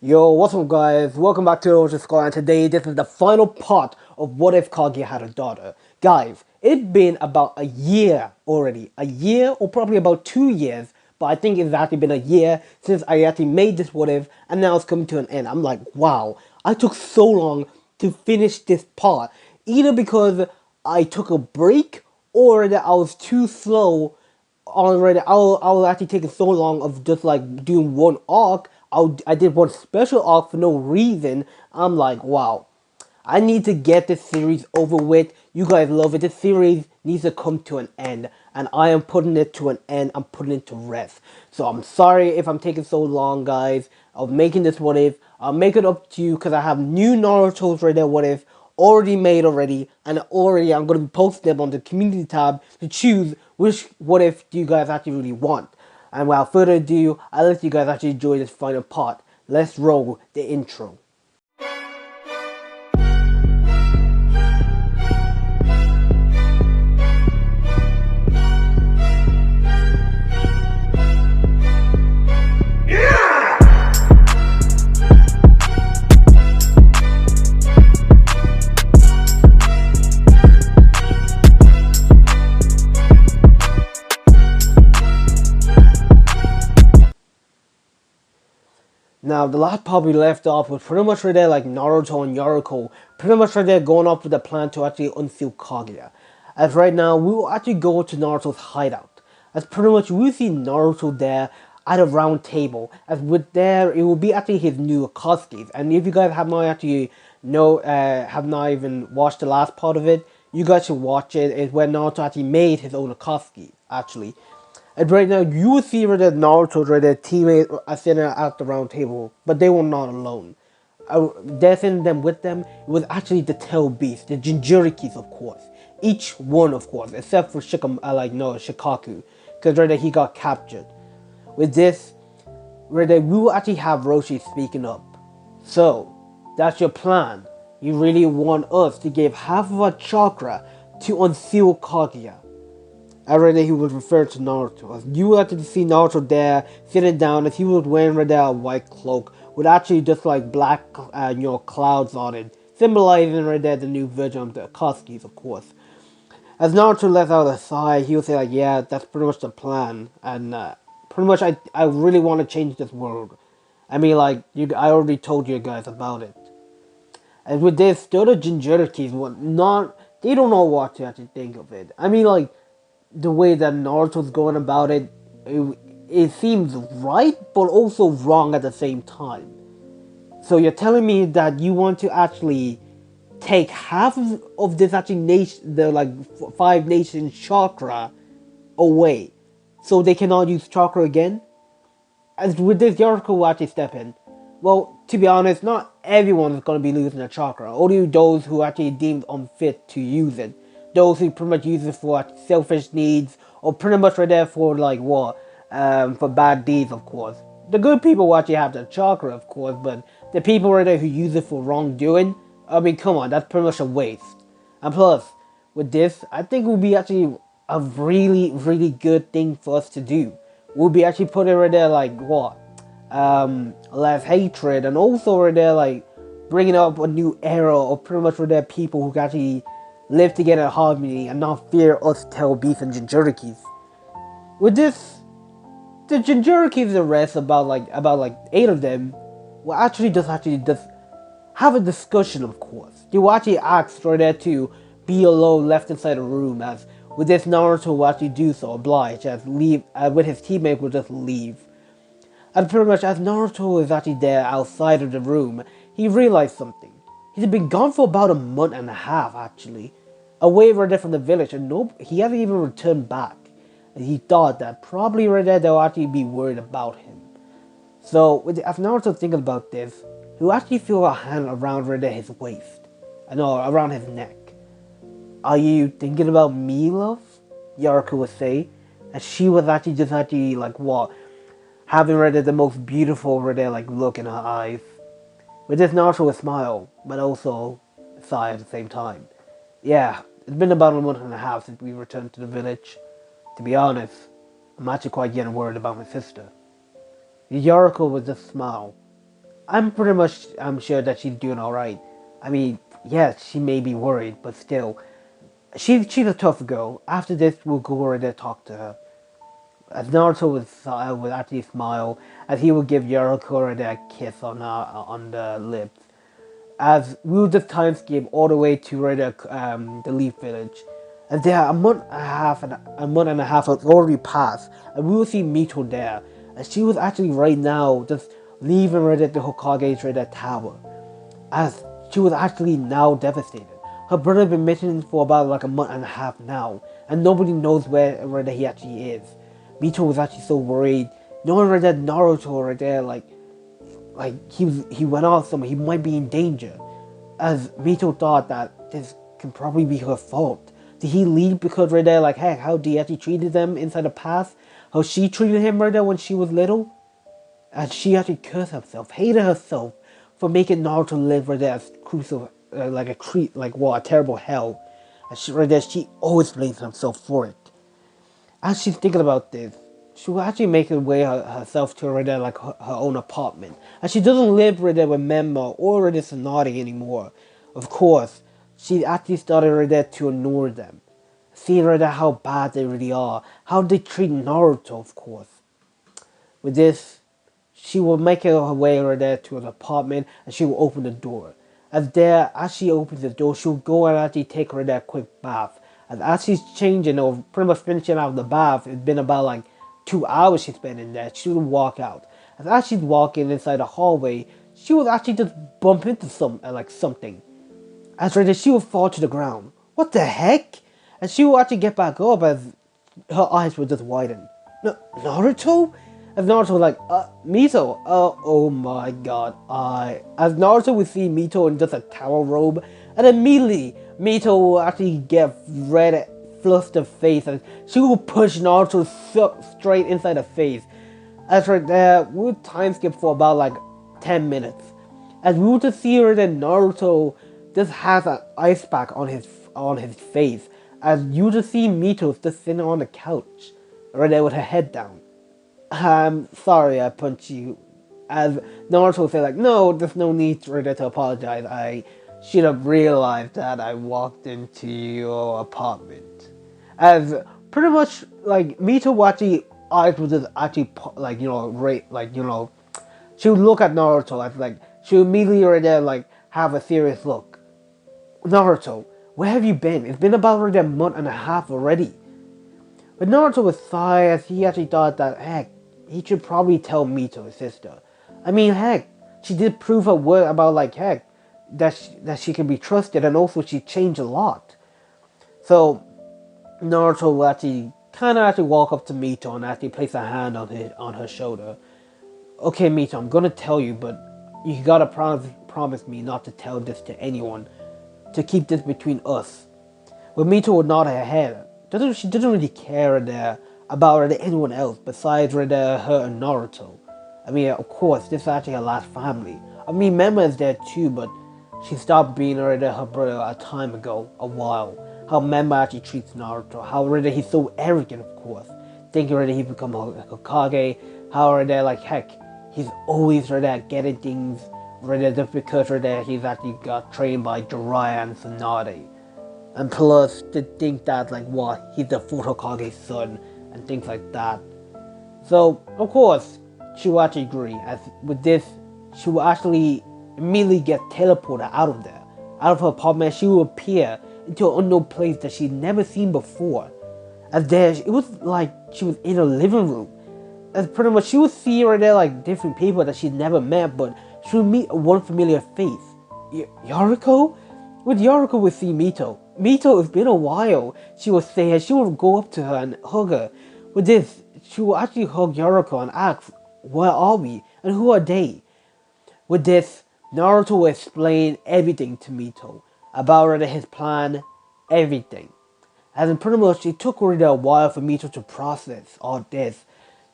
Yo, what's up guys? Welcome back to Naruto Score, and today this is the final part of What If Kaguya Had a Daughter. Guys, it's been about a year already. A year or probably about 2 years, but I think it's actually been a year since I actually made this What If, and now it's coming to an end. I'm like, wow, I took so long to finish this part. Either because I took a break or that I was too slow already. I was actually taking so long of just like doing one arc. I did one special arc for no reason. I'm like, wow, I need to get this series over with. You guys love it. This series needs to come to an end, and I am putting it to an end. I'm putting it to rest. So I'm sorry if I'm taking so long, guys. Of making this What If. I'll make it up to you because I have new Naruto's right there. What If already made already, and already I'm going to be posting them on the community tab to choose which What If do you guys actually really want. And without further ado, I'll let you guys actually enjoy this final part. Let's roll the intro. Now, the last part we left off was pretty much right there like Naruto and Yaruko, pretty much right there going off with the plan to actually unseal Kaguya. As right now, we will actually go to Naruto's hideout. As pretty much we see Naruto there at a round table. As with there, it will be actually his new Akatsuki. And if you guys have not actually have not even watched the last part of it, you guys should watch it. It's when Naruto actually made his own Akatsuki, actually. And right now, you will see that Naruto, right, their teammates are sitting at the round table, but they were not alone. They're sending them with them. It was actually the Tail Beast, the Jinchurikis, of course. Each one, of course, except for Shikaku, because right there he got captured. With this, right there, we will actually have Roshi speaking up. So, that's your plan. You really want us to give half of our chakra to unseal Kaguya. Already he was referred to Naruto. As you had to see Naruto there, sitting down, as he was wearing right there a white cloak, with actually just like black, clouds on it, symbolizing right there the new version of the Akatsuki's, of course. As Naruto lets out a sigh, he would say like, yeah, that's pretty much the plan, and pretty much I really want to change this world. I mean, like, I already told you guys about it. And with this, the other Jinchurikis, they don't know what to actually think of it. I mean, like, the way that Naruto's going about it seems right, but also wrong at the same time. So you're telling me that you want to actually take half of this actually nation, the like 5 nations chakra away, so they cannot use chakra again? As with this, Yaruko will actually step in. Well, to be honest, not everyone is going to be losing their chakra. Only those who actually deemed unfit to use it. Those who pretty much use it for selfish needs, or pretty much right there for like what? For bad deeds, of course. The good people will actually have their chakra, of course, but the people right there who use it for wrongdoing, I mean, come on, that's pretty much a waste. And plus, with this, I think it would be actually a really, really good thing for us to do. We'll be actually putting right there like what? Less hatred, and also right there like bringing up a new era of pretty much right there people who can actually live together in harmony and not fear us tail beasts and Jinchurikis. With this, the Jinchurikis, the rest about like 8 of them will actually just have a discussion, of course. They will actually ask right there to be alone, left inside the room, as with this Naruto will actually do so, oblige, as leave, with his teammate will just leave. And pretty much as Naruto is actually there outside of the room, he realized something. He's been gone for about a month and a half, actually. Away right there from the village, and nope, he hasn't even returned back. And he thought that probably right there they'll actually be worried about him. So, as Naruto thinking about this, he'll actually feel a hand around right there his waist. No, around his neck. Are you thinking about me, love? Yaruko would say. And she was actually just actually like what? Having right there the most beautiful right there like look in her eyes. With this Naruto would smile, but also sigh at the same time. Yeah, it's been about a month and a half since we returned to the village. To be honest, I'm actually quite getting worried about my sister. Yaruko would just smile. I'm pretty much I'm sure that she's doing all right. I mean, yes, she may be worried, but still, she's a tough girl. After this, we'll go over there talk to her. As Naruto would actually smile as he would give Yoriko a kiss on the lips. As we will just time skip all the way to the Leaf Village. As there a month and a half has already passed, and we will see Mito there. And she was actually right now just leaving right at the Hokage's tower. As she was actually now devastated. Her brother been missing for about like a month and a half now, and nobody knows where he actually is. Mito was actually so worried, knowing right that Naruto right there, he went off somewhere, he might be in danger. As Mito thought that this can probably be her fault. Did he leave because right there, like, heck, how he actually treated them inside the past? How she treated him right there when she was little? And she actually cursed herself, hated herself for making Naruto live right there as a terrible hell. And she right there, she always blames herself for it. As she's thinking about this, she will actually make her way herself to right there, like her own apartment. And she doesn't live right there with Memma or with Tsunade anymore. Of course, she actually started right there to ignore them. Seeing right there how bad they really are. How they treat Naruto, of course. With this, she will make her way right there to an apartment and she will open the door. As she opens the door, she'll go and actually take her that quick bath. And as she's changing or pretty much finishing out the bath, it's been about like 2 hours she's been in there. She'll walk out. And as she's walking inside the hallway, she will actually just bump into something. As right there, she will fall to the ground. What the heck? And she will actually get back up as her eyes will just widen. Naruto? As Naruto was like, Mito, oh my god, as Naruto would see Mito in just a towel robe, and immediately Mito will actually get red, flustered face, and she will push Naruto straight inside the face. As right there, we would time skip for about like 10 minutes. As we would just see her that Naruto just has an ice pack on his face. As you just see Mito just sitting on the couch, right there with her head down. I'm sorry I punched you. As Naruto said, like, no, there's no need for to apologize. I should have realized that I walked into your apartment. As pretty much, like, Mito Wachi eyes was just actually, she would look at Naruto as, like, she would immediately right there, like, have a serious look. Naruto, where have you been? It's been about like a month and a half already. But Naruto was sigh as he actually thought that, heck, he should probably tell Mito, his sister. I mean, heck, she did prove her word about, like, heck, that she can be trusted, and also she changed a lot. So, Naruto will actually walk up to Mito and actually place a hand on her shoulder. Okay, Mito, I'm gonna tell you, but you gotta promise me not to tell this to anyone, to keep this between us. But Mito would nod her head. She doesn't really care about anyone else besides her and Naruto. I mean, of course, this is actually her last family. I mean, Memma is there too, but she stopped being her brother a time ago, a while. How Memma actually treats Naruto. How he's so arrogant, of course. Thinking he's become a Hokage. How like, heck, he's always getting things just because he's actually got trained by Jiraiya and Tsunade. And plus, to think that, like, what, he's the fourth Hokage's son, and things like that. So, of course, she will actually agree, as with this, she will actually immediately get teleported out of there. Out of her apartment, she will appear into an unknown place that she'd never seen before. As there, it was like she was in a living room. As pretty much, she would see like, different people that she'd never met, but she would meet one familiar face. Yoriko? With Yoriko would see Mito. Mito, it's been a while, she would say, and she would go up to her and hug her. With this, she would actually hug Yoriko and ask, where are we, and who are they? With this, Naruto will explain everything to Mito, about his plan, everything. As in pretty much, it took already a while for Mito to process all this,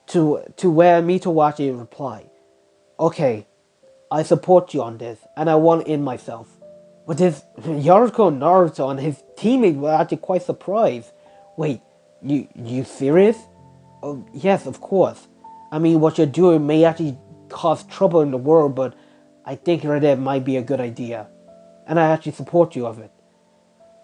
to where Mito will actually reply, okay, I support you on this, and I want in myself. But this Yoriko and Naruto and his teammates were actually quite surprised. Wait, you serious? Oh, yes, of course. I mean, what you're doing may actually cause trouble in the world, but I think right there might be a good idea, and I actually support you of it.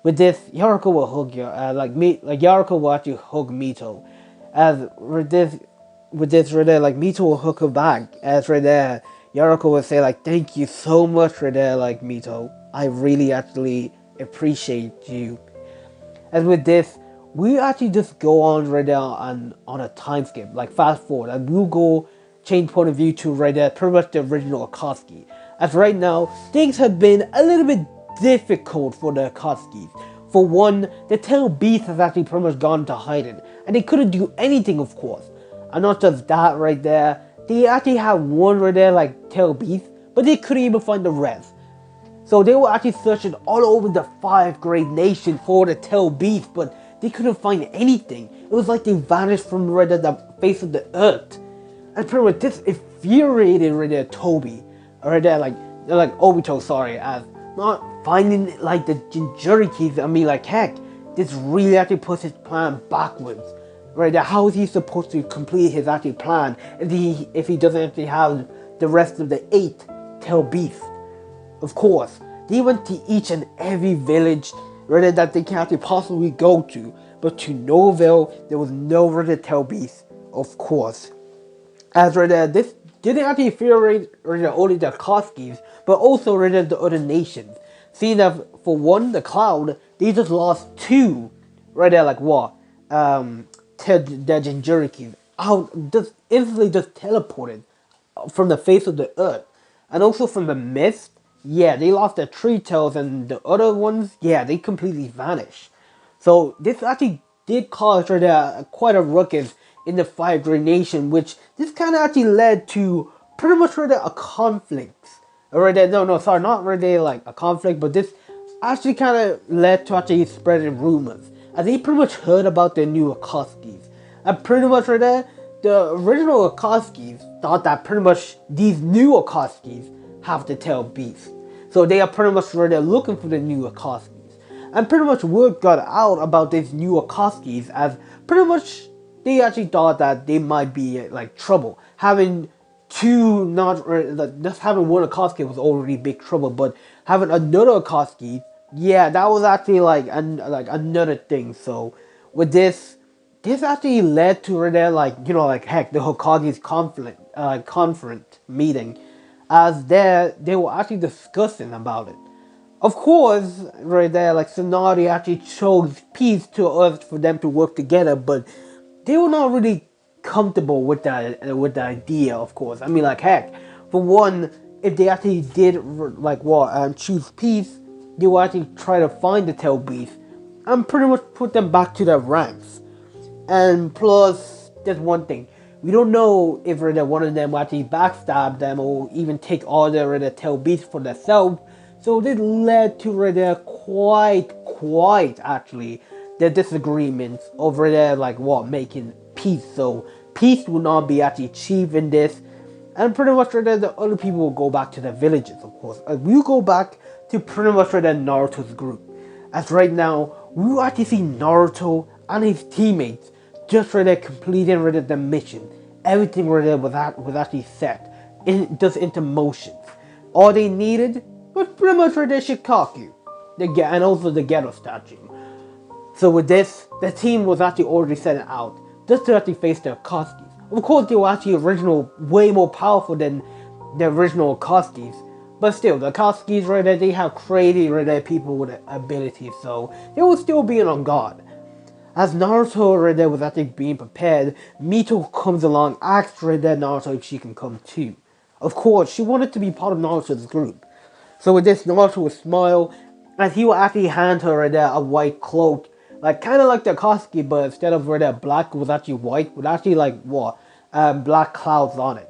With this, Yaruko will hug you, Yaruko will actually hug Mito, as with this right there, like Mito will hug her back, as right there, Yaruko will say like, "Thank you so much right there, like Mito. I really actually appreciate you." And with this, we actually just go on right now on a time skip, like fast forward, and we'll go change point of view to right there, pretty much the original Akatsuki. As right now, things have been a little bit difficult for the Akatsuki. For one, the tail beast has actually pretty much gone to hiding, and they couldn't do anything, of course. And not just that right there, they actually have one right there, like tail beast, but they couldn't even find the rest. So they were actually searching all over the 5 great nations for the tail beast, but they couldn't find anything. It was like they vanished from right at the face of the earth. And pretty much this infuriated right there Toby. Right there like Obito, sorry, as not finding like the Jinchurikis. I mean like heck, this really actually puts his plan backwards. Right there, how is he supposed to complete his actual plan if he doesn't actually have the rest of the 8 tail beasts? Of course, they went to each and every village rather that they can actually possibly go to, but to Noville, there was no rather tail beast, of course. As rather this didn't actually infuriate rather only the Akatsuki, but also rather the other nations. Seeing that for one, the Cloud, they just lost 2 right there like what? The Jinchuriki out just instantly just teleported from the face of the earth. And also from the mist, yeah, they lost their 3 tails, and the other ones, yeah, they completely vanished. So this actually did cause quite a ruckus in the 5 great nation, which this kind of actually led to pretty much a conflict. Sorry, not really like a conflict, but this actually kind of led to actually spreading rumors. As they pretty much heard about the new Akatsuki. And pretty much the original Akatsuki thought that pretty much these new Akatsuki have the tail beast. So they are pretty much looking for the new Akatsuki. And pretty much word got out about these new Akatsuki as pretty much they actually thought that they might be like trouble. Having 2 not just having 1 Akatsuki was already big trouble, but having another Akatsuki, yeah, that was actually like another thing. So with this actually led to heck, the Hokage's conference meeting, as they were actually discussing about it. Of course, right there, like Tsunade actually chose peace to us for them to work together, but they were not really comfortable with the idea. Of course, I mean like heck, for one, if they actually did choose peace, they will actually try to find the tail beast and pretty much put them back to their ranks. And plus, there's one thing. We don't know if one of them will actually backstab them or even take all their tail beasts for themselves. So this led to quite actually the disagreements over there making peace. So peace will not be actually achieved in this. And pretty much the other people will go back to their villages, of course. We'll go back to pretty much Naruto's group. As right now, we will actually see Naruto and his teammates just completing the mission. Everything was actually set just into motion. All they needed was pretty much Shikaku, and also the ghetto statue. So with this, the team was actually already set out just to actually face the Akatsuki. Of course, they were actually way more powerful than the original Akatsuki. But still, the Akatsuki, they have crazy people with abilities, so they will still be on guard. As Naruto was actually being prepared, Mito comes along, asks Naruto if she can come too. Of course, she wanted to be part of Naruto's group. So with this, Naruto would smile, and he will actually hand her a white cloak, kind of like the Akatsuki, but instead of black, it was actually white, with actually black clouds on it.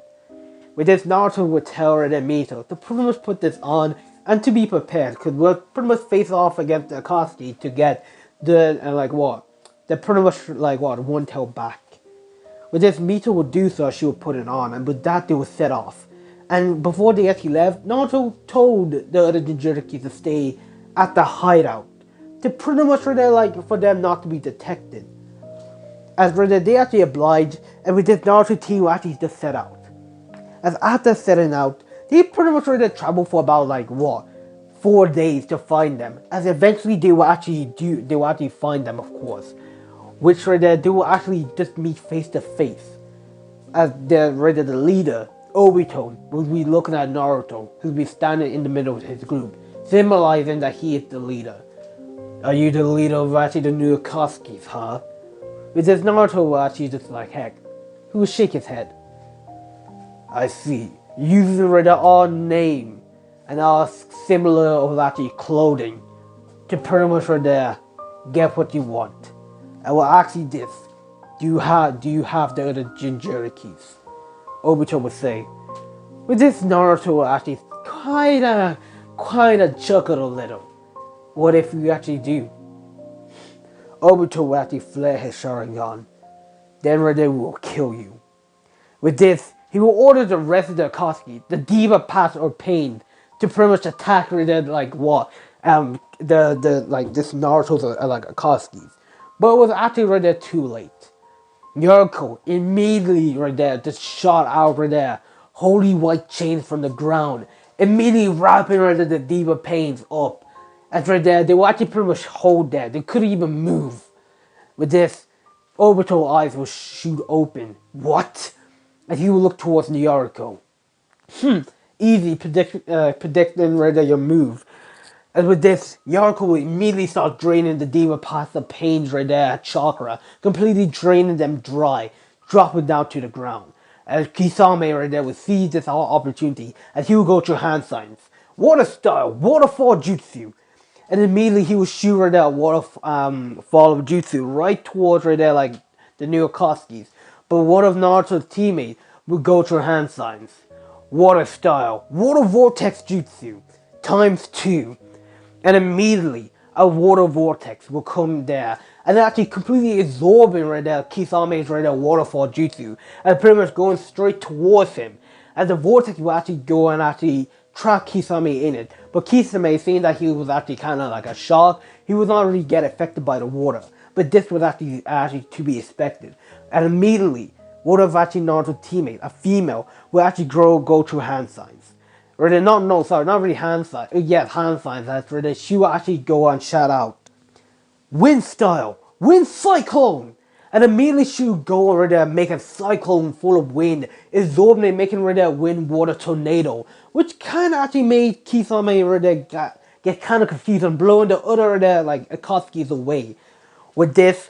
With this, Naruto would tell Mito to pretty much put this on and to be prepared, because we'll pretty much face off against the Akatsuki to get the pretty much one tail back. With this, Mito would do so, she would put it on, and with that they would set off. And before they actually left, Naruto told the other Jinchuriki to stay at the hideout, to pretty much for them not to be detected. As they actually obliged, and with this Naruto team will actually just set out. As after setting out, he pretty much right there traveled for about like what 4 days to find them. As eventually they will actually find them, of course. Which right there they will actually just meet face to face. As the leader, Obito, will be looking at Naruto, who'll be standing in the middle of his group, symbolizing that he is the leader. Are you the leader of actually the new Akatsuki's, huh? Because Naruto actually just like heck. He will shake his head. I see. Using our name and our similar of actually clothing to pretty much right there get what you want. I will ask you this. Do you have the other Jinchurikis? Obito would say. With this Naruto actually kinda chuckled a little. What if you actually do? Obito will actually flare his Sharingan. Then Rede will kill you. With this, he will order the rest of the Akatsuki, the Diva Pass or Pain, to pretty much attack Rede like what? The like this Naruto's like Akatsuki. But it was actually right there too late. Yuriko immediately right there just shot out right there holy white chains from the ground, immediately wrapping right there the Diva Pains up. And right there, they were actually pretty much hold there. They couldn't even move. With this, Obito's eyes will shoot open. What? And he will look towards Yuriko. Easy predicting right there your move. And with this, Yuriko will immediately start draining the Diva past the pains right there at chakra, completely draining them dry, dropping down to the ground. And Kisame right there will seize this opportunity as he will go through hand signs. Water style, waterfall jutsu. And immediately he will shoot right there waterfall of jutsu right towards right there like the new Akatsuki's. But one of Naruto's teammates will go through hand signs. Water style, water vortex jutsu, times 2. And immediately a water vortex will come there and actually completely absorbing right there Kisame's right there waterfall jutsu and pretty much going straight towards him. And the vortex will actually go and actually trap Kisame in it. But Kisame, seeing that he was actually kind of like a shock, he was not really get affected by the water. But this was actually to be expected. And immediately, one of actually Naruto's teammates, a female, will actually go through hand signs. Or they not really hand signs. Yes, hand signs. That's where she will actually go and shout out, "Wind style, wind cyclone!" And immediately she will go over there, make a cyclone full of wind, absorbing it, making right there wind water tornado, which kind of actually made Kisame right there get kind of confused and blowing the other there like Akatsuki's away. With this,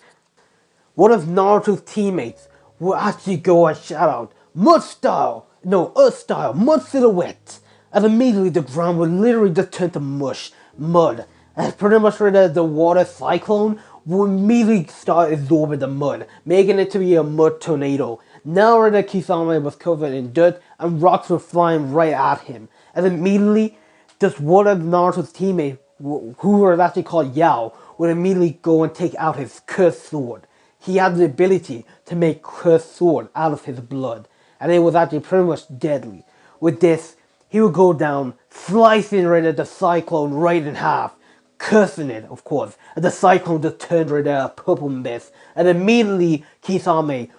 one of Naruto's teammates will actually go and shout out, "Mud style, no, earth style, mud silhouette." And immediately the ground will literally just turn to mud. And pretty much right there, the water cyclone will immediately start absorbing the mud, making it to be a mud tornado. Now right there, Kisame was covered in dirt and rocks were flying right at him. And immediately, just one of Naruto's teammates, who was actually called Yao, would immediately go and take out his cursed sword. He had the ability to make cursed sword out of his blood. And it was actually pretty much deadly. With this, he would go down, slicing right at the cyclone right in half, cursing it, of course. And the cyclone just turned right there, a purple mist. And immediately, Kisame,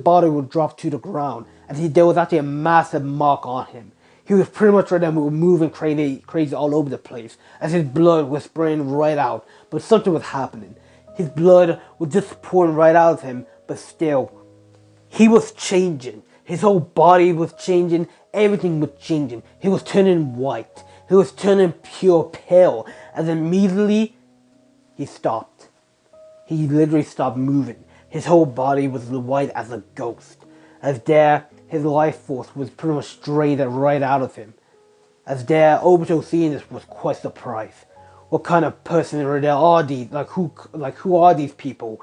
body would drop to the ground. And there was actually a massive mark on him. He was pretty much right there moving crazy all over the place. As his blood was spraying right out. But something was happening. His blood was just pouring right out of him. But still, he was changing. His whole body was changing. Everything was changing. He was turning white. He was turning pure pale. And immediately, he stopped. He literally stopped moving. His whole body was white as a ghost. As there, his life force was pretty much drained right out of him. As there, Obito seeing this was quite surprised. What kind of person are these? Who are these people?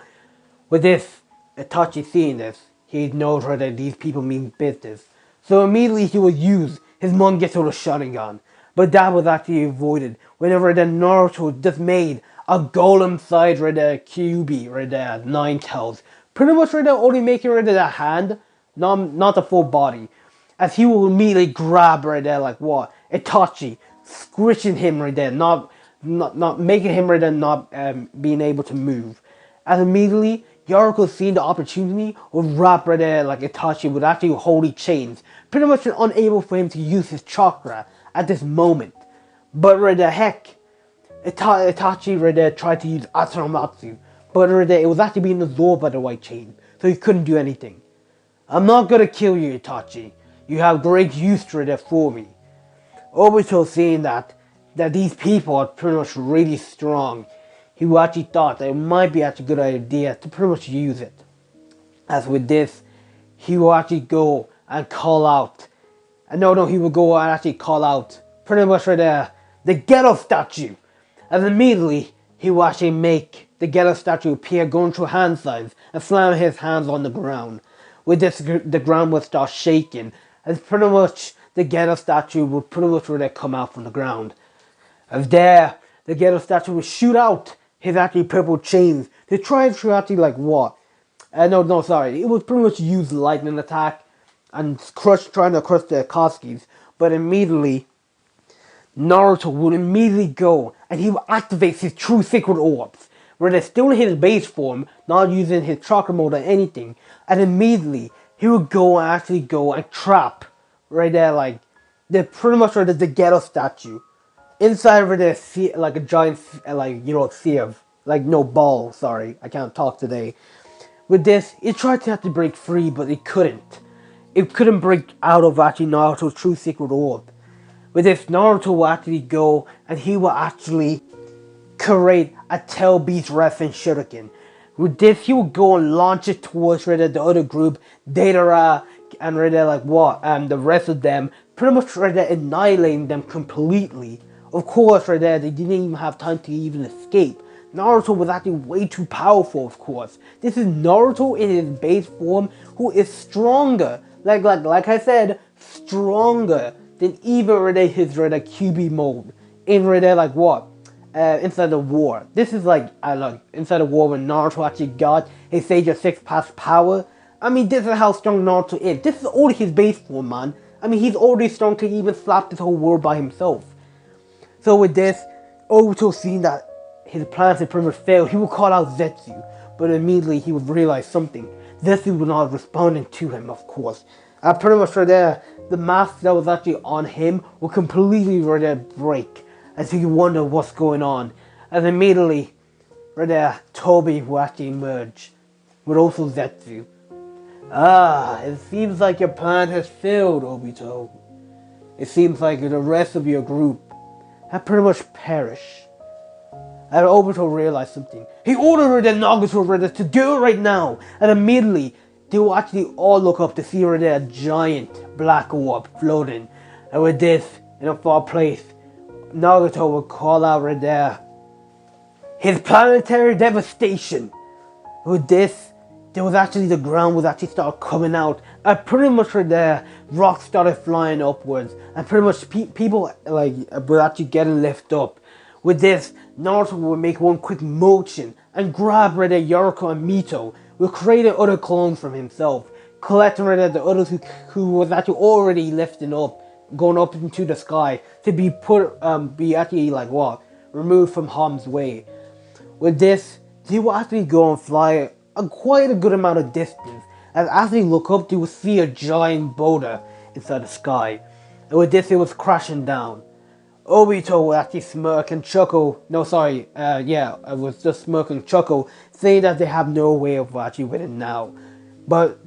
With this, Itachi seeing this, he knows that these people mean business. So immediately he would use his Mangetsu Sharingan. But that was actually avoided whenever the Naruto just made a golem-sized Kyuubi, 9 tails. Pretty much only making the hand, not the full body. As he will immediately grab Itachi, squishing him not making him not being able to move. As immediately, Yuriko seeing the opportunity would wrap Itachi with actually holy chains, pretty much unable for him to use his chakra at this moment. But right the heck, Itachi right there tried to use Atsunamatsu, but right there, it was actually being absorbed by the white chain, so he couldn't do anything. I'm not gonna kill you, Itachi. You have great use right there for me. Obito seeing that these people are pretty much really strong, he actually thought that it might be actually a good idea to pretty much use it. As with this, he will actually go and call out. He will go and actually call out pretty much right there the ghetto statue. And immediately he will actually make the ghetto statue appear going through hand signs and slam his hands on the ground. With this, the ground will start shaking, as pretty much the ghetto statue will pretty much really come out from the ground. As there, the ghetto statue will shoot out his actually purple chains to try to actually like what? It would pretty much use lightning attack and trying to crush the Akatsuki's, but immediately Naruto would immediately go and he will activate his true sacred orbs, where they're still in his base form, not using his chakra mode or anything, and immediately he would go and trap right there like the pretty much right the ghetto statue inside of there like a giant sieve, like no ball. Sorry, I can't talk today. With this, it tried to have to break free, but it couldn't. It couldn't break out of actually Naruto's true secret orb. With this, Naruto will actually go and he will actually create a tail beast wrestling shuriken. With this, he will go and launch it towards the other group, Deidara, and the rest of them, pretty much annihilating them completely. Of course, they didn't even have time to even escape. Naruto was actually way too powerful, of course. This is Naruto in his base form, who is stronger, like I said, stronger than even his QB mode in inside the war. This is inside the war when Naruto actually got his Sage of Six past power. I mean, this is how strong Naruto is. This is only his base form, man. I mean, he's already strong to even slap this whole world by himself. So with this, Obito seeing that his plans had pretty much failed, he would call out Zetsu, but immediately he would realize something. Zetsu was not responding to him, of course. And pretty much the mask that was actually on him would completely break, as he wonder what's going on. And immediately, Toby will actually emerge, with also Zetsu. It seems like your plan has failed, Obito. It seems like the rest of your group have pretty much perished. And Obito realized something. He ordered the Nagato to do it right now. And immediately, they will actually all look up to see a giant black orb floating. And with this, in a far place, Nagato will call out his planetary devastation. With this, the ground was actually start coming out. And pretty much rocks started flying upwards. And pretty much people were actually getting lifted up. With this, Naruto will make one quick motion and grab Yoriko and Mito. Will create other clones from himself, collecting the others who was actually already lifting up, going up into the sky to be removed from harm's way. With this, they will actually go and fly quite a good amount of distance, and as they look up, they will see a giant boulder inside the sky. And with this, it was crashing down. Obito will actually smirk and chuckle. I was just smirk and chuckle, saying that they have no way of actually winning now. But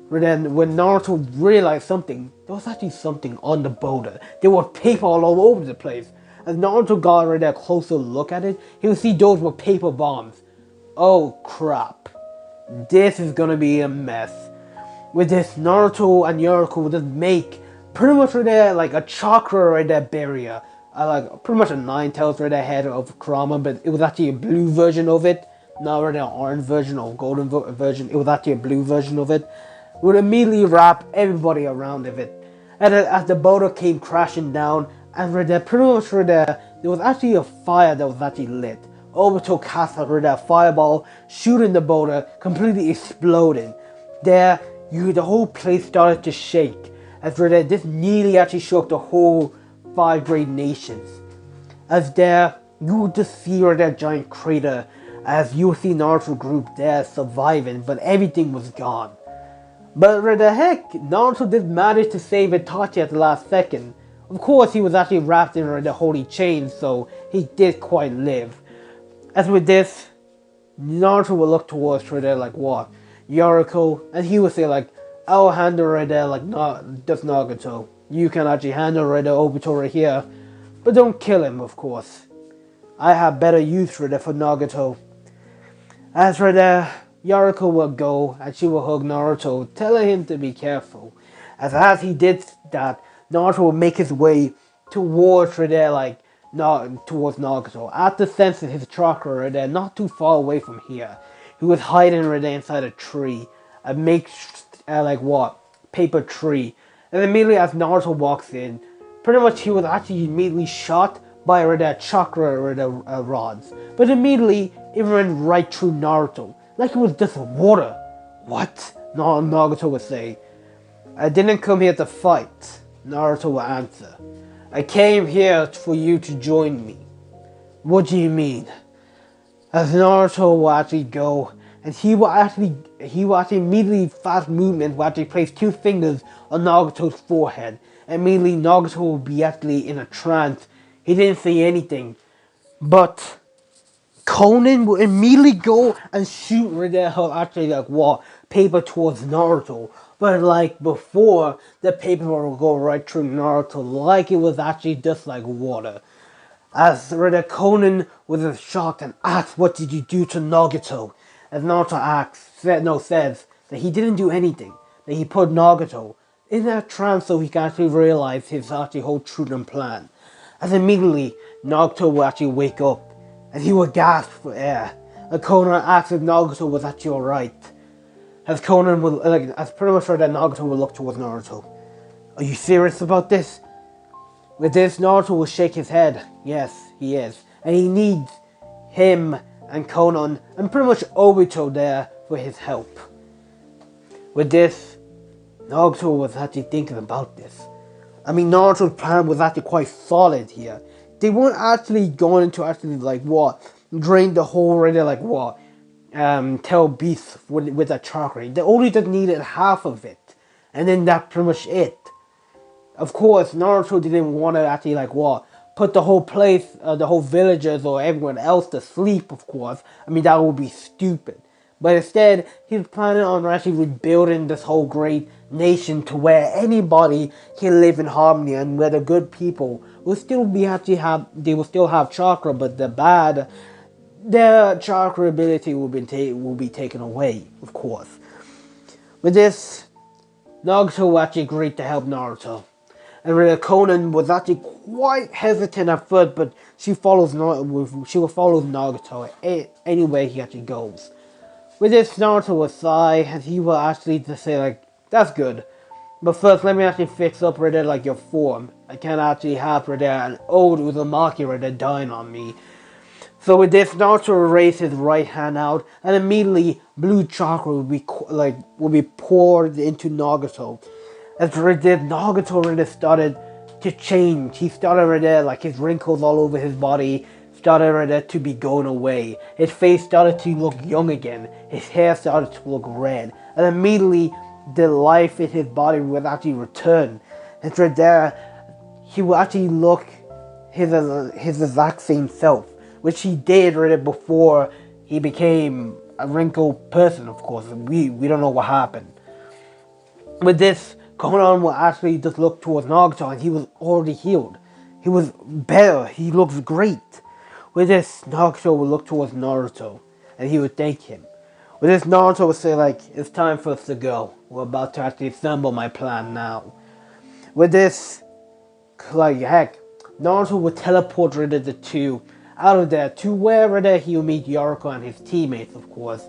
then, when Naruto realized something, there was actually something on the boulder. There was paper all over the place. As Naruto got a closer look at it, he would see those were paper bombs. Oh crap. This is gonna be a mess. With this, Naruto and Yoriko will just make pretty much a chakra barrier. Pretty much a nine-tails head of Kurama, but it was actually a blue version of it. Not an orange version or golden version. It was actually a blue version of it. It would immediately wrap everybody around of it. And as the boulder came crashing down, and there was actually a fire that was actually lit. Obito cast a fireball, shooting the boulder, completely exploding. The whole place started to shake, as this nearly actually shook the whole 5 great nations. As you would just see that giant crater, as you would see Naruto group there surviving, but everything was gone. But what the heck, Naruto did manage to save Itachi at the last second. Of course, he was actually wrapped in the holy chain, so he did quite live. As with this, Naruto will look towards right there like what? Yoriko, and he will say like, I'll handle right there like not just Nagato. You can actually handle right there Obito right here. But don't kill him, of course. I have better use for that for Nagato. As for the Yoriko will go and she will hug Naruto, telling him to be careful. As he did that, Naruto will make his way towards right there, like not towards Nagato. After sensing his chakra right there, not too far away from here, he was hiding right there inside a tree, a make like what paper tree. And immediately as Naruto walks in, pretty much he was actually immediately shot by that chakra or the rods. But immediately it ran right through Naruto, like it was just water. What? No, Nagato would say. I didn't come here to fight, Naruto would answer. I came here for you to join me. What do you mean? As Naruto will actually go, and he will actually immediately fast movement will actually place two fingers on Nagato's forehead. Immediately Nagato will be actually in a trance. He didn't say anything. But Conan will immediately go and shoot right there actually like what? Paper towards Naruto. But like before, the paper will go right through Naruto like it was actually just like water. As Reda Conan was shocked and asked, what did you do to Nagato? As Naruto says that he didn't do anything. That he put Nagato in that trance so he can actually realize his actually whole truth and plan. As immediately, Nagato will actually wake up and he will gasp for air. And Conan asks if Nagato was actually alright. As Conan will, as pretty much sure that Nagato will look towards Naruto. Are you serious about this? With this, Naruto will shake his head. Yes, he is. And he needs him and Conan and pretty much Obito there for his help. With this, Naruto was actually thinking about this. I mean, Naruto's plan was actually quite solid here. They weren't actually going to actually like what? Drain the whole right there like what? Tell Beast with that chakra. They only just needed half of it. And then that's pretty much it. Of course, Naruto didn't want to actually like what? Put the whole place, the whole villagers or everyone else to sleep, of course. I mean, that would be stupid. But instead, he was planning on actually rebuilding this whole great nation to where anybody can live in harmony and where the good people will still be they will still have chakra, but the bad, their chakra ability will be taken away, of course. With this, Nagato actually agreed to help Naruto. And Conan was actually quite hesitant at first, but she will follow Nagato anywhere he actually goes. With this, Naruto will sigh, and he will actually just say like, that's good. But first, let me actually fix up right there like your form. I can't actually have right there an old Uzumaki right there dying on me. So with this, Naruto will raise his right hand out, and immediately blue chakra will be poured into Nagato. As right there, Nagato really started to change. He started right there, like his wrinkles all over his body started right there to be going away. His face started to look young again. His hair started to look red. And immediately, the life in his body would actually return. And right there, he will actually look his exact same self, which he did right there before he became a wrinkled person, of course. We don't know what happened. With this, Conan will actually just look towards Nagato and he was already healed. He was better. He looks great. With this, Nagato will look towards Naruto and he would thank him. With this, Naruto would say like, it's time for us to go. We're about to actually assemble my plan now. With this, like heck, Naruto would teleport the two out of there to wherever he will meet Yoriko and his teammates, of course.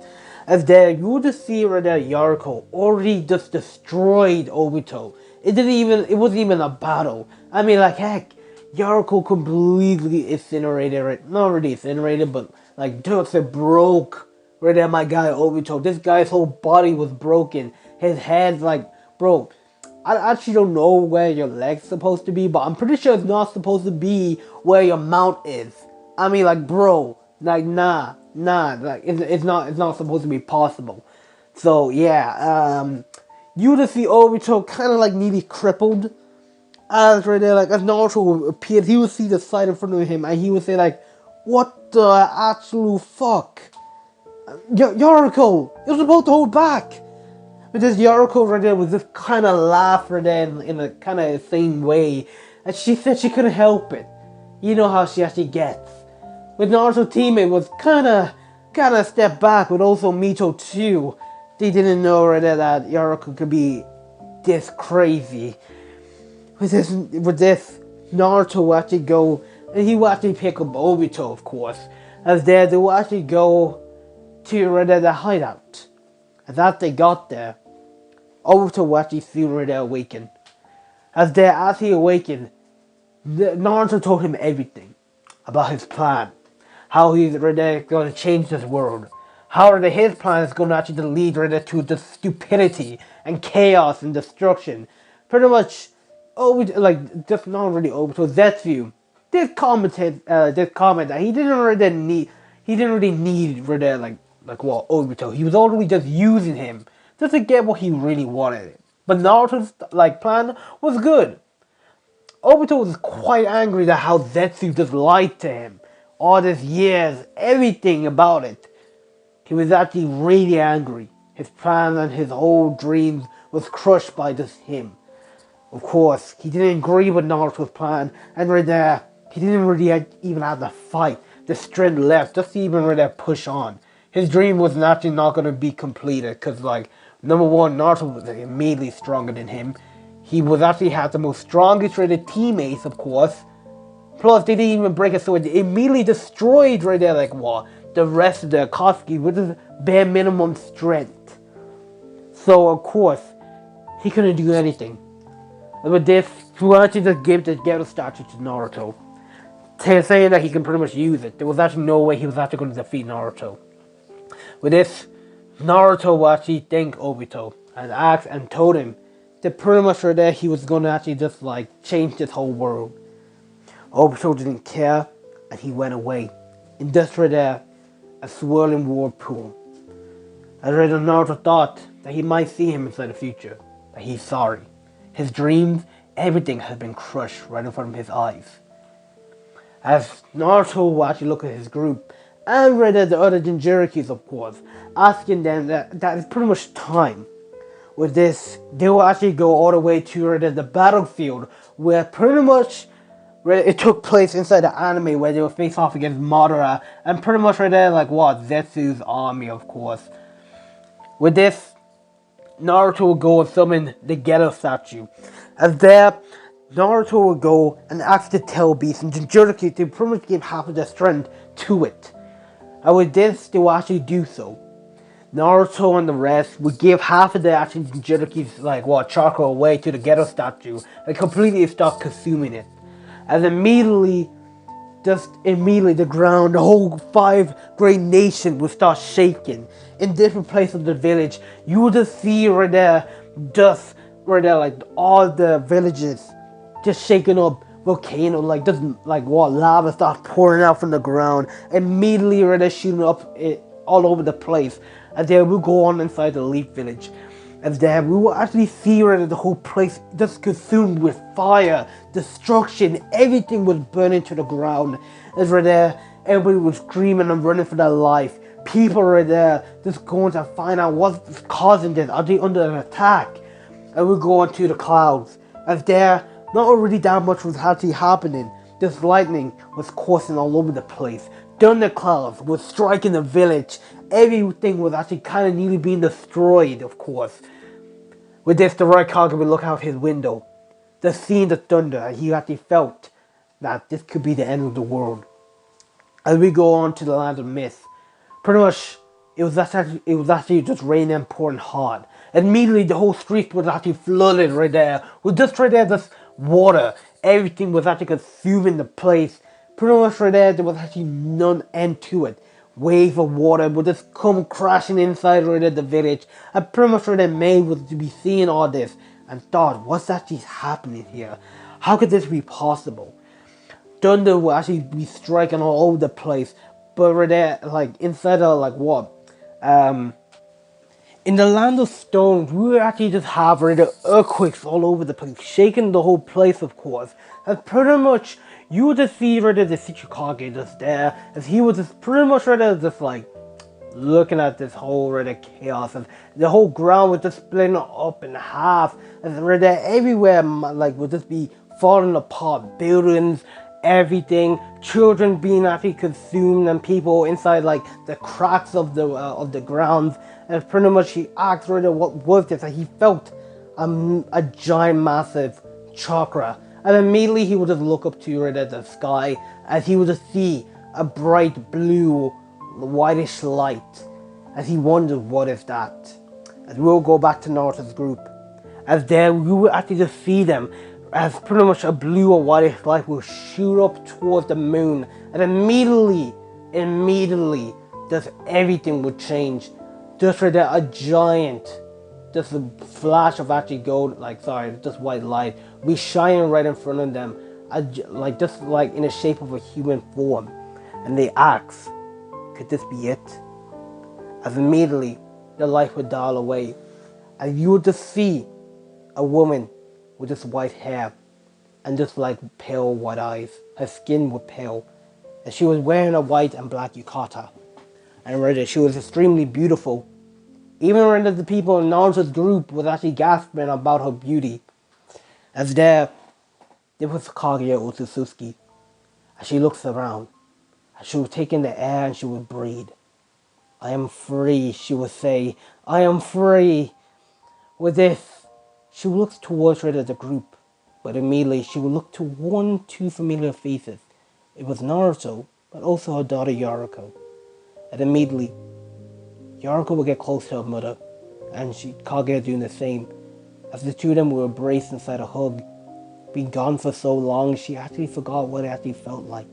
As there, you would just see right there Yoriko already just destroyed Obito. It wasn't even a battle. I mean, like heck, Yoriko completely incinerated, right? Not really incinerated, but like just broke right there my guy Obito. This guy's whole body was broken. His head, like, bro, I actually don't know where your leg's supposed to be, but I'm pretty sure it's not supposed to be where your mount is. I mean, like, bro, like, nah, like, it's not supposed to be possible. So, yeah, You just see Obito kind of like nearly crippled. As right there, like as Naruto appeared, he would see the sight in front of him, and he would say like, "What the absolute fuck, Yoriko? You're supposed to hold back." But this Yoriko right there was just kind of laugh right there in a kind of same way, and she said she couldn't help it. You know how she actually gets. With Naruto's teammate was kind of step back, but also Mito too. They didn't know right there that Yoriko could be this crazy. With this, Naruto will actually go, and he will actually pick up Obito, of course. As there, they will actually go to right there, the hideout. As after they got there, Obito will actually soon right there awaken. As he awakened, Naruto told him everything about his plan, how he's right there going to change this world, how right there, his plan is going to actually lead right there to the stupidity and chaos and destruction. Pretty much, like just not really Obito, Zetsu did comment that he didn't really need right there like what Obito. He was already just using him just to get what he really wanted. But Naruto's like plan was good. Obito was quite angry at how Zetsu just lied to him. All these years, everything about it. He was actually really angry. His plan and his whole dreams was crushed by just him. Of course, he didn't agree with Naruto's plan, and right there, he didn't really even have to fight. The strength left, just to even right there push on. His dream was actually not going to be completed, because like, number one, Naruto was like, immediately stronger than him. He was actually had the most strongest rated teammates, of course. Plus, they didn't even break a sword. They immediately destroyed right there, like what? The rest of the Akatsuki with his bare minimum strength. So, of course, he couldn't do anything. And with this, he actually just gave the Geto statue to Naruto, saying that he can pretty much use it. There was actually no way he was actually going to defeat Naruto. With this, Naruto will actually thank Obito and asked and told him that pretty much right there he was going to actually just like change this whole world. Obito didn't care, and he went away. And just right there, a swirling whirlpool. As right there, Naruto thought that he might see him inside the future, but he's sorry. His dreams, everything has been crushed right in front of his eyes. As Naruto will actually look at his group, and right there the other Jinchurikis, of course, asking them that it's pretty much time. With this, they will actually go all the way to right there, the battlefield, where pretty much it took place inside the anime, where they would face off against Madara, and pretty much right there, like what, Zetsu's army, of course. With this, Naruto will go and summon the Geto statue. As there, Naruto will go and ask the Tail Beast and Jinchuriki to pretty much give half of their strength to it. And with this, they will actually do so. Naruto and the rest would give half of their actual Jinchuriki's like what chakra away to the Geto statue and completely stop consuming it. As immediately the ground, the whole 5 great nations would start shaking. In different places of the village, you would just see right there, dust right there, like all the villages just shaking up, volcano, like just like what, lava starts pouring out from the ground, immediately right there shooting up all over the place. As there we go on inside the Leaf Village. As there we will actually see right there, the whole place just consumed with fire, destruction, everything was burning to the ground. As right there, everybody was screaming and running for their life. People right there just going to find out what's causing this. Are they under an attack? And we go on to the clouds. As there, not already that much was actually happening. This lightning was coursing all over the place. Thunderclouds was striking the village. Everything was actually kind of nearly being destroyed, of course. With this, the Raikage would look out his window, just seeing the thunder, and he actually felt that this could be the end of the world. As we go on to the land of myth, pretty much it was actually just raining and pouring hard. Immediately, the whole street was actually flooded right there with just right there, just water. Everything was actually consuming the place. Pretty much right there was actually none end to it. Wave of water would just come crashing inside right at the village, and pretty much right there May was to be seeing all this and thought, what's actually happening here? How could this be possible? Thunder will actually be striking all over the place, but right there, like inside of like what, In the land of stones, we would actually just have the earthquakes all over the place, shaking the whole place, of course. And pretty much, you would just see the Tsuchikage just there, as he was just pretty much just like looking at this whole chaos, and the whole ground was just splitting up in half, and everywhere like would just be falling apart, buildings, everything, children being actually consumed, and people inside like the cracks of the ground. And pretty much he asked what was this, and he felt a giant massive chakra, and immediately he would just look up to the sky, as he would just see a bright blue whitish light, as he wondered what is that. As we'll go back to Naruto's group, as there we will actually just see them, as pretty much a blue or whitish light will shoot up towards the moon, and immediately just everything would change. Just for a giant, just a flash of actually gold, just white light, be shining right in front of them, just like in the shape of a human form. And they ask, could this be it? As immediately the light would dial away, and you would just see a woman with just white hair and just like pale white eyes. Her skin was pale, and she was wearing a white and black yukata. And she was extremely beautiful. Even the people in Naruto's group was actually gasping about her beauty. As there was Kaguya Otsutsuki. As she looks around, as she would take in the air and she would breathe. I am free, she would say. I am free. With this, she looks towards the group, but immediately she would look to two familiar faces. It was Naruto, but also her daughter Yaruko. And immediately, Yaruko would get close to her mother, and Kaguya doing the same. As the two of them were embraced inside a hug, being gone for so long, she actually forgot what it actually felt like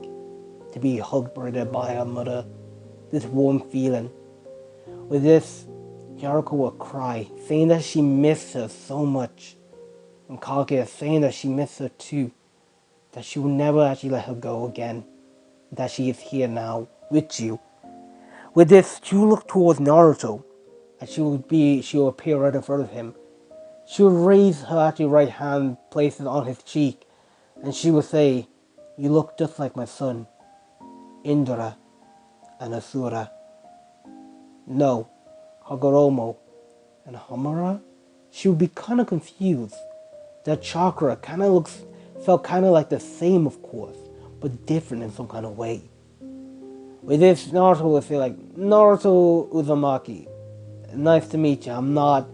to be hugged by her mother. This warm feeling. With this, Yaruko would cry, saying that she missed her so much. And Kaguya saying that she missed her too, that she will never actually let her go again, that she is here now with you. With this, she would look towards Naruto, and she would appear right in front of him. She would raise her actually right hand, place it on his cheek, and she would say, "You look just like my son, Indra and Asura. No, Hagoromo and Hamara." She would be kind of confused. That chakra felt kind of like the same, of course, but different in some kind of way. With this, Naruto would say like, "Naruto Uzumaki, nice to meet you. I'm not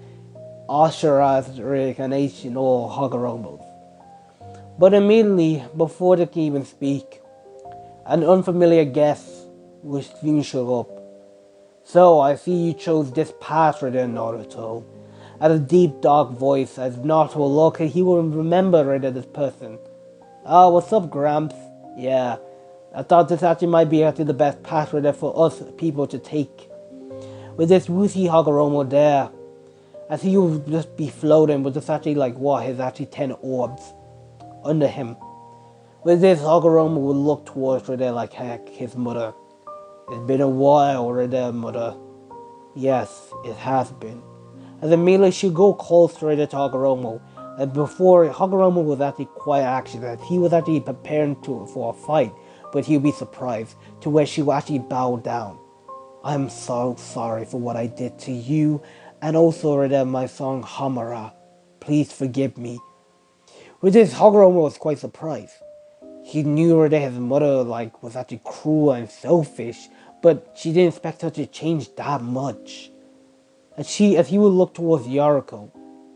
Ashura's reincarnation or Hagoromo's." But immediately, before they can even speak, an unfamiliar guest would soon show up. "So, I see you chose this path right there, Naruto." At a deep, dark voice, as Naruto will look, he will remember right at this person. "Oh, what's up, Gramps? Yeah, I thought this actually might be actually the best path right there for us people to take." With this, we see Hagoromo there, as he would just be floating with just actually his actually 10 orbs under him. With this, Hagoromo would look towards right there like heck, his mother. "It's been a while right there, mother." Yes, it has been. As immediately she go close right there to Hagoromo. And before, Hagoromo was actually quite anxious, he was actually preparing for a fight, but he would be surprised to where she would actually bow down. "I'm so sorry for what I did to you, and also right there my son Hamara. Please forgive me." With this, Hagoromo was quite surprised. He knew that his mother was actually cruel and selfish, but she didn't expect her to change that much. And as he would look towards Yaruko,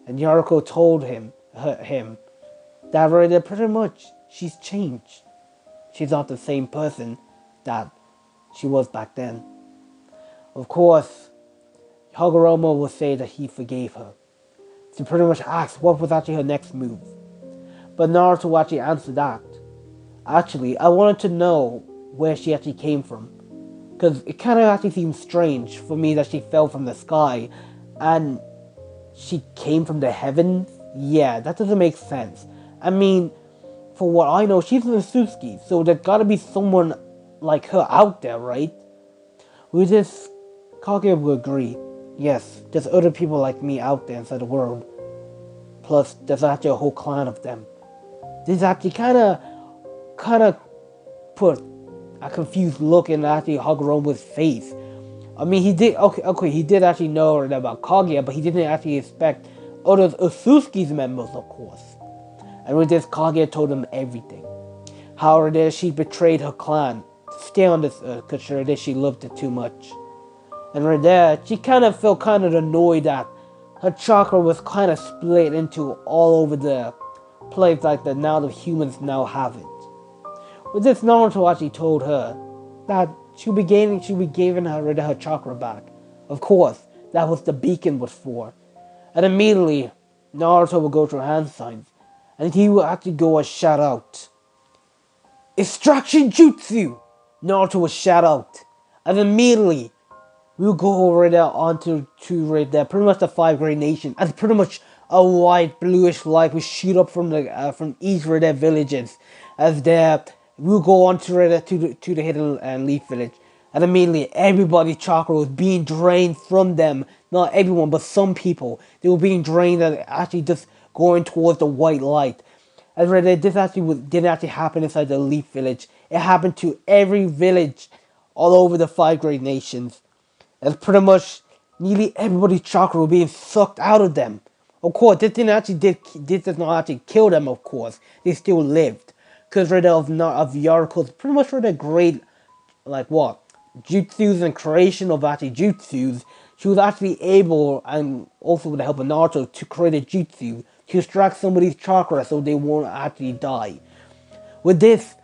and Yaruko told him that right there pretty much she's changed. She's not the same person that she was back then. Of course, Hagoromo will say that he forgave her. She pretty much asked what was actually her next move. But Naruto actually answered that. "Actually, I wanted to know where she actually came from. Because it kind of actually seems strange for me that she fell from the sky and she came from the heavens. Yeah, that doesn't make sense. I mean, for what I know, she's an Asusuki, so there gotta be someone like her out there, right?" With this, Kage would agree. Yes, there's other people like me out there inside the world. Plus, there's actually a whole clan of them. This actually kind of put a confused look in actually Hagoromo's face. I mean, he did okay. He did actually know about Kaguya, but he didn't actually expect other Otsutsuki's members, of course. And with this, Kaguya told him everything. How it is she betrayed her clan to stay on this earth because it is she loved it too much. And right there, she kind of felt kind of annoyed that her chakra was kind of split into all over the place like that now the humans now have it. With this, Naruto actually told her that she'll be giving her chakra back. Of course, that was the beacon was for. And immediately, Naruto will go to hand signs, and he will actually go and shout out, "Extraction Jutsu!" Naruto will shout out, and immediately we'll go over there onto to right there, pretty much the five great nations, and pretty much a white bluish light will shoot up from each of their villages, as there we'll go on to to the hidden leaf village, and immediately everybody's chakra was being drained from them. Not everyone, but some people they were being drained and actually just going towards the white light. As right there, didn't actually happen inside the leaf village. It happened to every village all over the five great nations. As pretty much nearly everybody's chakra was being sucked out of them. Of course, this did not actually kill them. Of course, they still lived because right of Yaruko's pretty much for the great like what jutsus and creation of actually jutsus. She was actually able, and also with the help of Naruto, to create a jutsu to extract somebody's chakra so they won't actually die. With this,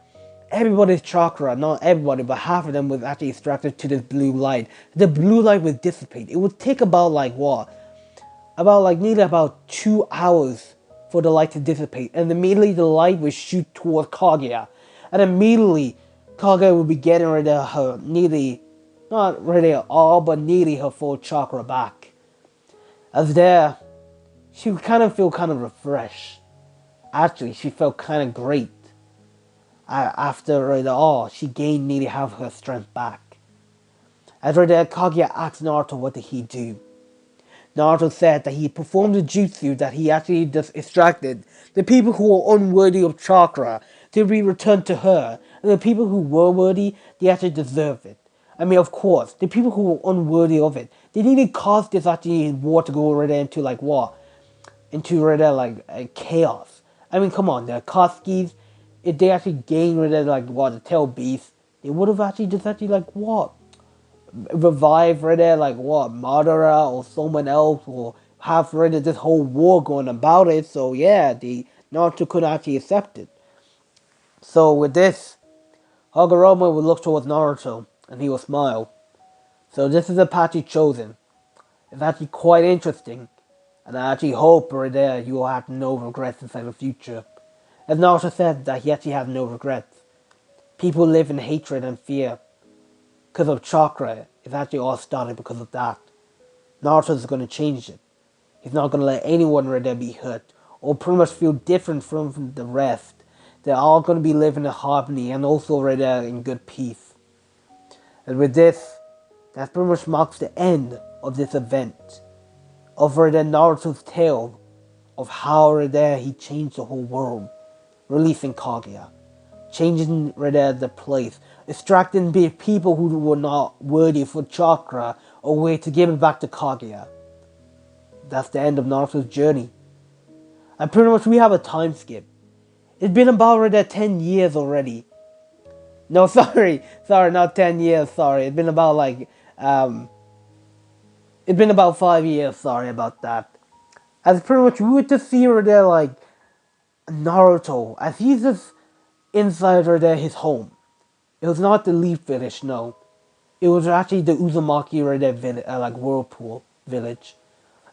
everybody's chakra, not everybody, but half of them was actually extracted to this blue light. The blue light would dissipate. It would take about like what? About like nearly about 2 hours for the light to dissipate. And immediately the light would shoot towards Kaguya. And immediately Kaguya would be getting rid of her nearly, not really all, but nearly her full chakra back. As there, she would kind of feel kind of refreshed. Actually, she felt kind of great. After it all, she gained nearly half her strength back. As right there, Kaguya asked Naruto what did he do. Naruto said that he performed a jutsu that he actually just extracted the people who were unworthy of chakra to be returned to her, and the people who were worthy, they actually deserve it. I mean, of course, the people who were unworthy of it, they didn't cause this actually war to go right into like what? Into right there like chaos. I mean, come on, the Akatsuki's, if they actually gained rid of like what the tail beast, they would have actually just actually like what revive right there like what Madara or someone else or have rid of this whole war going about it. So yeah, the Naruto could actually accept it. So with this, Hagoromo would look towards Naruto and he will smile. So this is the path you chosen. It's actually quite interesting, and I actually hope right there you will have no regrets inside the future. As Naruto said that he actually has no regrets. People live in hatred and fear because of chakra. It's actually all started because of that. Naruto is going to change it. He's not going to let anyone right there be hurt or pretty much feel different from the rest. They're all going to be living in harmony and also right there in good peace. And with this, that pretty much marks the end of this event. Of right there Naruto's tale of how right there he changed the whole world. Releasing Kaguya. Changing right there the place. Extracting the people who were not worthy for chakra away to give it back to Kaguya. That's the end of Naruto's journey. And pretty much we have a time skip. It's been about right there 10 years already. No, sorry, not 10 years, sorry. It's been about like, it's been about 5 years, sorry about that. As pretty much we would just see right there like, Naruto, as he's just inside right there his home. It was not the Leaf Village, no. It was actually the Uzumaki right there village, like Whirlpool Village.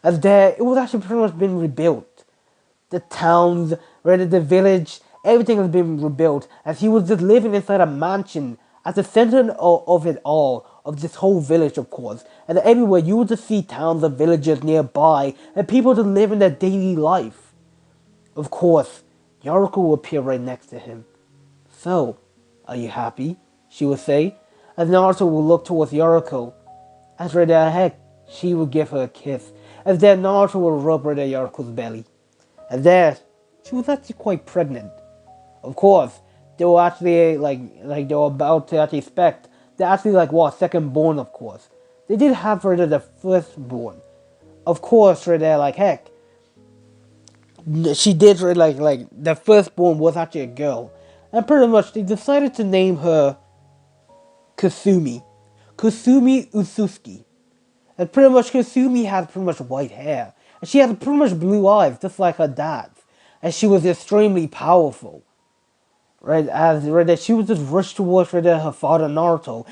As there, it was actually pretty much been rebuilt. The towns, right at the village, everything has been rebuilt. As he was just living inside a mansion at the center of it all, of this whole village, of course. And everywhere you would just see towns and villages nearby, and people just living their daily life. Of course, Yaruko will appear right next to him. So, are you happy? She would say, as Naruto will look towards Yaruko. As right there, heck, she would give her a kiss. As then Naruto would rub her Yaruko's belly. And there, she was actually quite pregnant. Of course, they were actually like they were about to actually expect. They're actually like what, second born, of course. They did have her the firstborn. Of course, right there, like heck, she did like the firstborn was actually a girl, and pretty much they decided to name her Kasumi, Kasumi Ususki. And pretty much Kasumi had pretty much white hair, and she had pretty much blue eyes, just like her dad's, and she was extremely powerful. Right, as right that she was just rushed towards right there, her father Naruto,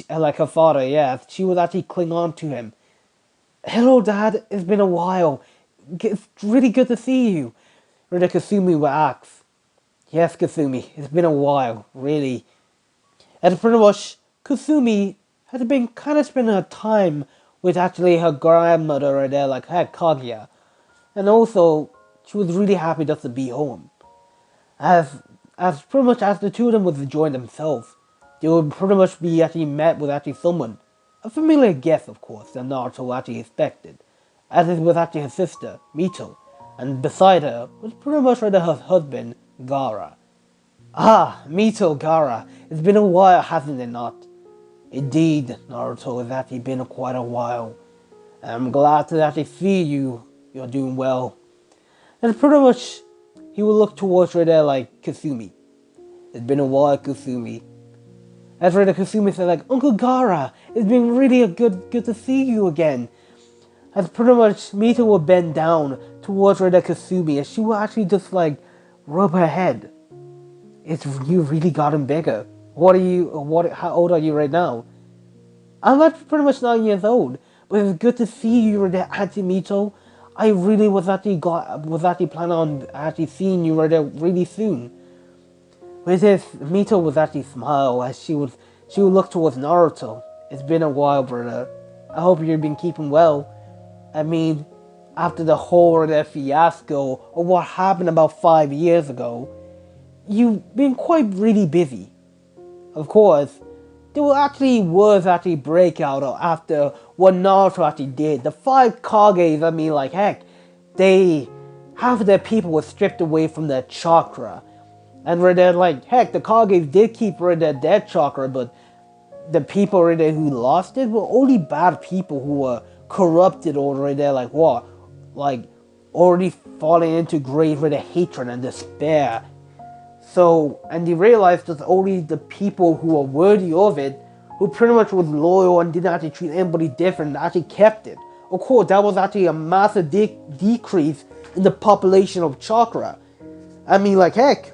and like her father, yeah, she would actually cling on to him. Hello, Dad. It's been a while. It's really good to see you. Right, Kasumi would ask. Yes, Kasumi. It's been a while, really. And pretty much, Kasumi had been kind of spending her time with actually her grandmother right there, like her Kaguya, and also she was really happy just to be home. As as pretty much as the two of them would enjoy themselves, they would pretty much be actually met with actually someone, a familiar guest of course, that Naruto actually expected, as it was actually her sister, Mito, and beside her was pretty much rather her husband, Gaara. Ah, Mito, Gaara, it's been a while, hasn't it not? Indeed, Naruto, it's actually been quite a while. I'm glad to actually see you. You're doing well. And pretty much, he would look towards right there like Kasumi. It's been a while, Kasumi. As right there, Kasumi said like, Uncle Gaara, it's been really good to see you again. As pretty much Mito would bend down towards right there, Kasumi, and she would actually just like rub her head. You really gotten bigger. How old are you right now? I'm not pretty much 9 years old, but it's good to see you right there, Auntie Mito. I really was actually planning on actually seeing you right there really soon. With this, Mito was actually smile as she would look towards Naruto. It's been a while, brother. I hope you've been keeping well. I mean, after the whole of that fiasco of what happened about 5 years ago, you've been quite really busy. Of course, there was actually breakout after what Naruto actually did. The 5 Kages, I mean, like heck, half of their people were stripped away from their chakra. And right there, like heck, the Kages did keep right there their chakra, but the people right there who lost it were only bad people who were corrupted or right there, like what? Like already falling into great right there hatred and despair. So, and they realized that only the people who were worthy of it, who pretty much was loyal and didn't actually treat anybody different, actually kept it. Of course, that was actually a massive decrease in the population of chakra. I mean, like heck,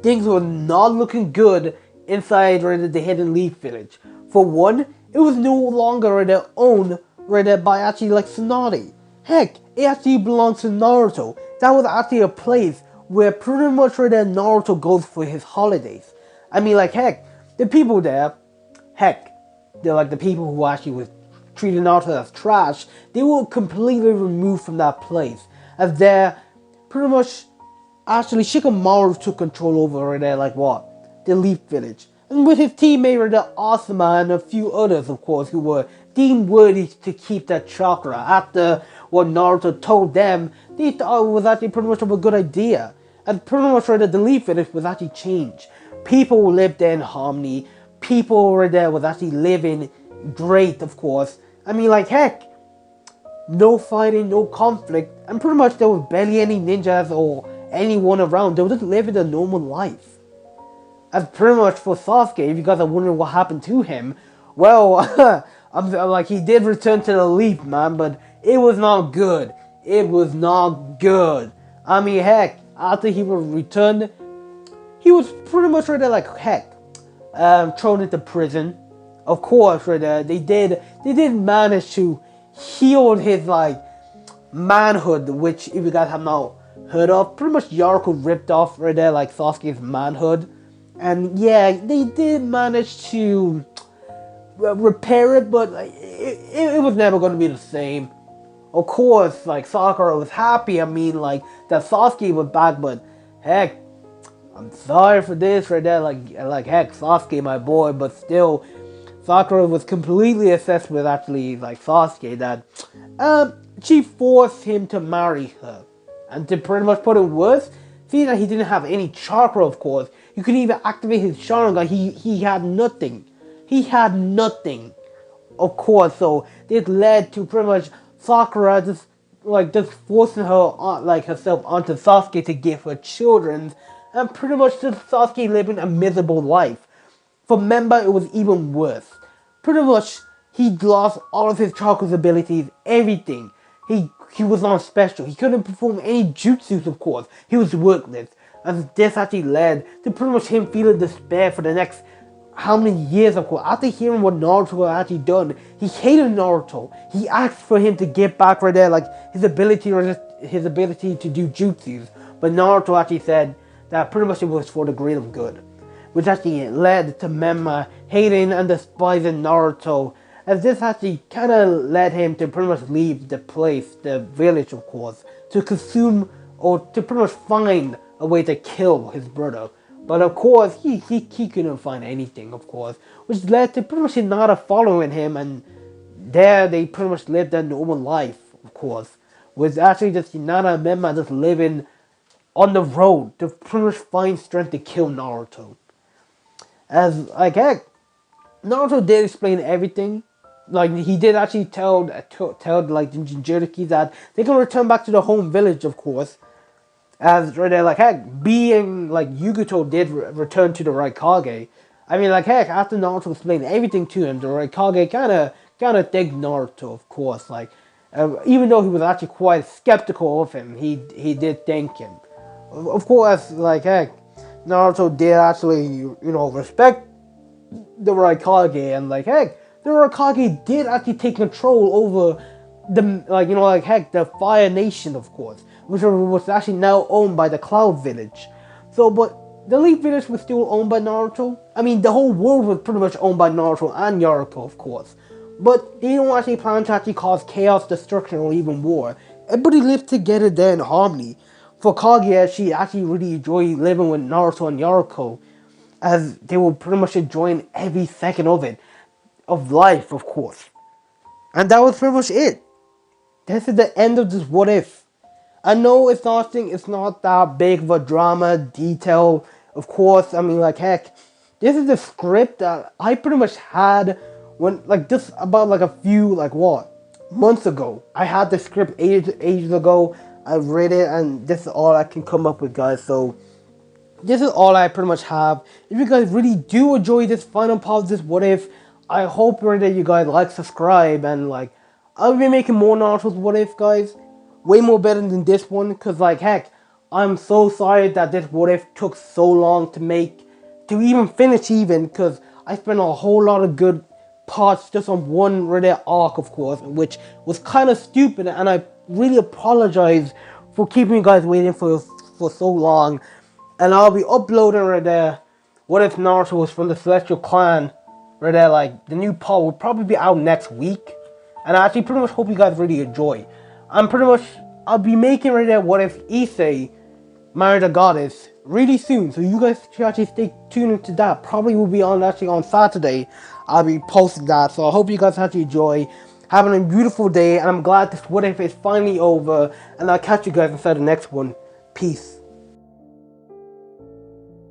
things were not looking good inside the Hidden Leaf Village. For one, it was no longer owned by actually like Tsunade. Heck, it actually belongs to Naruto. That was actually a place where pretty much Naruto goes for his holidays. I mean, like heck, the people there, they're like the people who actually was treating Naruto as trash. They were completely removed from that place, as they're pretty much actually Shikamaru took control over like what, the Leaf Village, and with his teammate Asuma and a few others, of course, who were deemed worthy to keep that chakra. After what Naruto told them, they thought it was actually pretty much of a good idea. And pretty much the Leaf Village was actually changed. People lived there in harmony. People were there was actually living great, of course. I mean, like heck, no fighting, no conflict, and pretty much there was barely any ninjas or anyone around. They were just living a normal life. As pretty much for Sasuke, if you guys are wondering what happened to him, well, I'm like, he did return to the Leaf, man, but it was not good. It was not good. I mean, heck, after he was returned, he was pretty much like heck, thrown into prison. Of course, they did manage to heal his like manhood, which if you guys have not heard of, pretty much Yaruko ripped off like Sasuke's manhood, and yeah, they did manage to repair it, but like, it was never going to be the same. Of course, like Sakura was happy. I mean, like that Sasuke was back, but heck, I'm sorry for this Like heck, Sasuke, my boy, but still, Sakura was completely obsessed with actually like Sasuke that she forced him to marry her. And to pretty much put it worse, seeing that he didn't have any chakra, of course, he couldn't even activate his Sharingan. He had nothing. He had nothing, of course. So this led to pretty much Sakura just forcing her on, like herself onto Sasuke to give her children, and pretty much just Sasuke living a miserable life. For Memba, it was even worse. Pretty much, he lost all of his chakra abilities, everything. He was on special. He couldn't perform any jutsus, of course. He was worthless. And this actually led to pretty much him feeling despair for the next how many years, of course. After hearing what Naruto had actually done, he hated Naruto. He asked for him to get back right there, like his ability to do jutsus. But Naruto actually said that pretty much it was for the greater good, which actually led to Memma hating and despising Naruto, as this actually kind of led him to pretty much leave the place, the village, of course, to consume or to pretty much find a way to kill his brother. But of course, he couldn't find anything, of course, which led to pretty much Hinata following him, and there they pretty much lived their normal life, of course, with actually just Hinata and Memma just living on the road to pretty much find strength to kill Naruto. As like heck, Naruto did explain everything. Like he did actually tell like the Jinchuriki that they can return back to the home village, of course. As right there, like heck, being like Yugoto did return to the Raikage. I mean, like heck, after Naruto explained everything to him, the Raikage kind of thanked Naruto, of course. Like even though he was actually quite skeptical of him, he did thank him. Of course, like heck, Naruto did actually respect the Raikage, and like heck, the Raikage did actually take control over the Fire Nation, of course, which was actually now owned by the Cloud Village. So, but the Leaf Village was still owned by Naruto. I mean, the whole world was pretty much owned by Naruto and Yaruko, of course. But they don't actually plan to actually cause chaos, destruction, or even war. Everybody lived together there in harmony. For Kaguya, she actually really enjoyed living with Naruto and Yaruko, as they were pretty much enjoying every second of it, of life, of course. And that was pretty much it. This is the end of this What If. I know it's not that big of a drama, detail, of course. I mean, like, heck, this is the script that I pretty much had when, like, this about, like, a few, like, months ago. I had the script ages ago. I read it, and this is all I can come up with, guys. So, this is all I pretty much have. If you guys really do enjoy this final part of this What If, I hope that you guys like, subscribe, and, like, I'll be making more Naruto's What If, guys. Way more better than this one, because, like, heck, I'm so sorry that this What If took so long to make, to even finish even, because I spent a whole lot of good parts just on one Reddit arc, of course, which was kind of stupid, and I really apologize for keeping you guys waiting for so long. And I'll be uploading right there What If Naruto was from the Celestial Clan right there, like, the new part will probably be out next week. And I actually pretty much hope you guys really enjoy. I'll be making right there What If Issei married a goddess really soon. So you guys should actually stay tuned into that. Probably will be on Saturday. I'll be posting that. So I hope you guys actually enjoy. Having a beautiful day. And I'm glad this What If is finally over. And I'll catch you guys inside the next one. Peace.